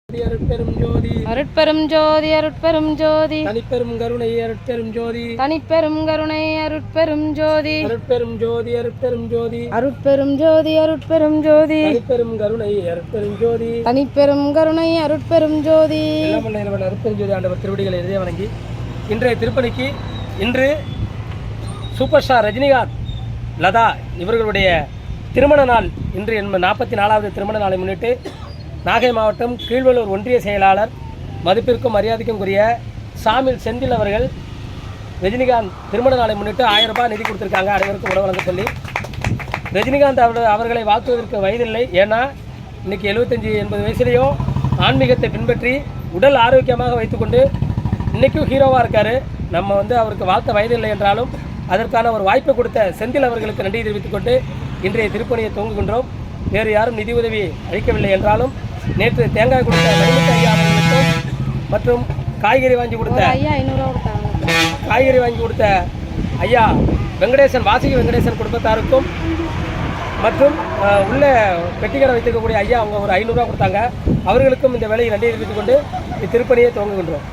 அருட்பெரும் ஜோதி அருட்பெரும் ஜோதி அருட்பெரும் ஜோதி தனிப்பெரும் கருணை அருட்பெரும் ஜோதி தனிப்பெரும் கருணை அருட்பெரும் ஜோதி அருட்பெரும் ஜோதி அருட்பெரும் ஜோதி அருட்பெரும் ஜோதி அருட்பெரும் ஜோதி தனிப்பெரும் கருணை அருட்பெரும் ஜோதி தனிப்பெரும் கருணை அருட்பெரும் ஜோதி அருட்பெரும் ஜோதி ஆண்டவர் திருவடிகளை இதய வணங்கி இன்றைய திருப்பணிக்கு இன்று சூப்பர் ஸ்டார் ரஜினிகாந்த் லதா இவர்களுடைய திருமண நாள் இன்று 44வது திருமண நாளை முன்னிட்டு நாகை மாவட்டம் கீழ்வளூர் ஒன்றிய செயலாளர் மதிப்பிற்கும் மரியாதைக்குரிய சாமில் செந்தில் அவர்கள் ரஜினிகாந்த் திருமண நாளை முன்னிட்டு 1000 ரூபாய் நிதி கொடுத்துருக்காங்க. அனைவருக்கும் உணவு வழங்க சொல்லி ரஜினிகாந்த் அவர்களை வாழ்த்துவதற்கு வயதில்லை. ஏன்னா இன்றைக்கி 75-80 வயசுலேயும் ஆன்மீகத்தை பின்பற்றி உடல் ஆரோக்கியமாக வைத்துக்கொண்டு இன்றைக்கும் ஹீரோவாக இருக்கார். நம்ம அவருக்கு வாழ்த்த வயதில்லை என்றாலும் அதற்கான ஒரு வாய்ப்பை கொடுத்த செந்தில் அவர்களுக்கு நன்றி தெரிவித்துக்கொண்டு இன்றைய திருப்பணியை துவங்குகின்றோம். வேறு யாரும் நிதி உதவி அளிக்கவில்லை என்றாலும் நேற்று தேங்காய் கொடுத்த மணிமுத்து ஐயா அவர்களுக்கும் மற்றும் காய்கறி வாங்கி கொடுத்த ஐயா வெங்கடேசன் வாசிகி வெங்கடேசன் குடும்பத்தாருக்கும் மற்றும் உள்ள பெட்டிக்கடை வைத்திருக்கக்கூடிய ஐயா அவங்க ஒரு 500 ரூபா கொடுத்தாங்க. அவர்களுக்கும் இந்த வேலையை நன்றி தெரிவித்துக் கொண்டு இத்திருப்பணியை துவங்குகின்றோம்.